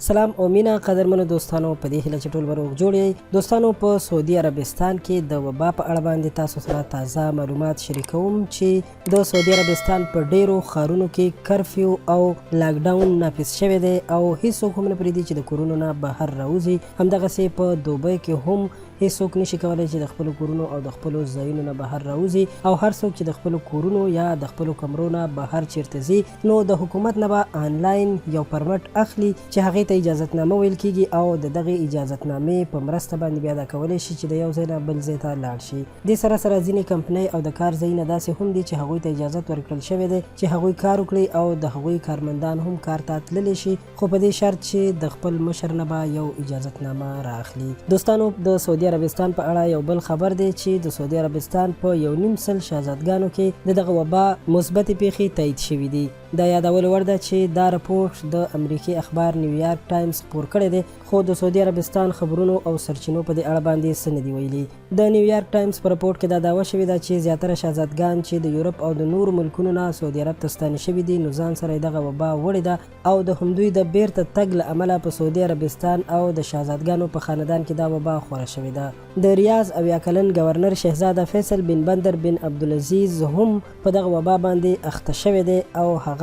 سلام او مینا قدرمنو دوستانو په دې هیله چې ټول به روغ جوړ یئ. دوستانو په سعودي عربستان کې د وبا په اړه باندې تاسو سره تازه معلومات شریکوم چې د سعودي عربستان په ډیرو ښارونو کې کرفیو او لاک ډاون نافذ شوی دی او هیڅوک هم نه پرېږدي چې د کورونو نه بهر راوځي. همدغسې په دوبۍ کې هم هیڅوک نشي کولی چې د خپلو کورونو او د خپلو ځایونو نه بهر راوځي او هر څوک چې د خپلو کورونو یا د خپلو کمرو نه بهر چیرته ځي نو د حکومت نه به آنلاین یو پرمټ اخلي چې هغې ته اجازتنامه ویل کیږي او د دغې اجازتنامې په مرسته باندې بیا دا کولی شي چې د یو ځای نه بل ځای ته لاړ شي. دې سره سره ځینې کمپنۍ او د کار ځایونه داسې هم دي چې هغوی ته اجازت ورکړل شوی دی چې هغوی کار وکړي او د هغوی کارمندان هم کار ته تللی شي، خو په دې شرط چې د خپل مشر نه به یو اجازتنامه رااخلي. دوستانو د سعودي عربستان په اړه یو بل خبر دی چې د سعودي عربستان په 1.5 سل شهزادګانو کې د دغه وبا مثبتې پیښې تایید شوي دي. دا یادول وړ ده چې دا رپورټ د امریکي اخبار نیویارک ټایمز خپور کړی دی، خو د سعودي عربستان خبرونو او سرچینو په دې اړه باندې څه نه دي ویلي. د نیویارک ټایمز په رپورټ کې دا دعوه شوې ده چې زیاتره شهزادګان چې د یورپ او د نورو ملکونو نه سعودي عرب ته ستانه شوي دي نو ځان سره دغه وبا وړې ده او د همدوی د بیرته تګ له امله په سعودي عربستان او د شهزادګانو په خاندان کې دا وبا خوره شوې ده. د ریاض 70 کلن گورنر شهزاده فیصل بن بندر بن عبدالعزیز هم په دغه وبا باندې اخته شوی دی او هغه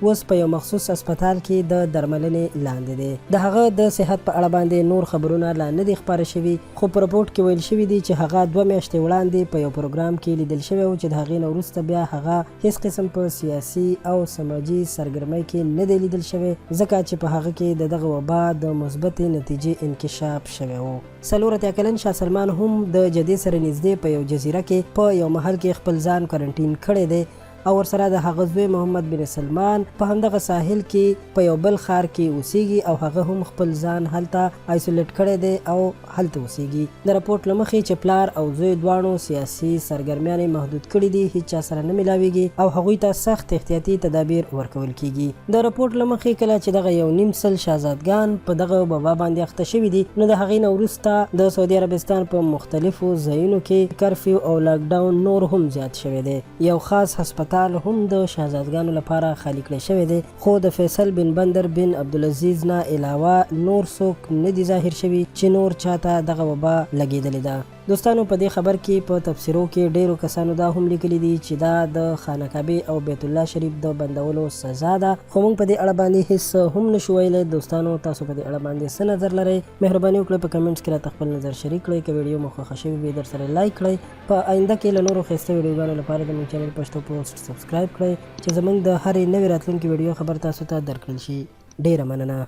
اوس په یو مخصوص اسپتال کې د درملنې لاندې دی. د هغه د صحت په اړه باندې نور خبرونه لا نه دي خپاره شوي، خو په رپورټ کې ویل شوي دي چې هغه 2 میاشتې وړاندې په یو پروګرام کې لیدل شوی و چې د هغې نه وروسته بیا هغه هیڅ قسم په سیاسي او سماجي سرګرمۍ کې نه دی لیدل شوی ځکه چې په هغه کې د دغه وبا د مثبتې نتیجې انکشاف شوی و. 40 کلن شاه سلمان هم د جدې سره نږدې په یو جزیره کې په یو محل کې خپل ځان کوارنټین کړی دی او ورسره د هغه زوی محمد بن سلمان په همدغه ساحل کې په یو بل ښار کې اوسیږي او هغه هم خپل ځان هلته آیسولیټ کړی دی او هلته اوسیږي. د رپورټ له مخې چې پلار او زوی دواړو سیاسي سرګرمیانې محدود کړي دي، هیڅ چا سره نه میلاویږي او هغوی ته سخت احتیاطي تدابیر ورکول کیږي. د رپورټ له مخې کله چې دغه 1.5 سل شهزادګان په دغه وبا باندې اخته شوي دي نو د هغې نه وروسته د سعودي عربستان په مختلفو ځایونو کې کرفیو او لاک ډاون نور هم زیات شوی دی. یو خاص هسپتال هم د شهزادګانو لپاره خالی کړی شوی دی، خو د فیصل بن بندر بن عبدالعزیز نه علاوه نور څوک نه دي ظاهر شوي چې نور چاته دغه وبا لګېدلې ده. دوستانو په دې خبر کې په تفسیرو کې ډیرو کسانو دا هم لیکلي دي چې دا د خانه کعبې او بیت الله شریف د بندولو سزا ده، خو موږ په دې اړه باندې هیڅ هم نشو ویلی. دوستانو تاسو په دې اړه باندې څه نظر لرئ؟ مهرباني وکړئ په کمنټس کې راته خپل نظر شریک کړئ. که ویډیو مو خوښه شوې وي درسره لایک کړئ. په آینده کې له نورو ښایسته ویډیوګانو لپاره د موږ چینل پښتو پوسټ سبسکرایب کړئ چې زموږ د هرې نوې راتلونکې ویډیو خبر تاسو ته درکړل شي. ډیره مننه.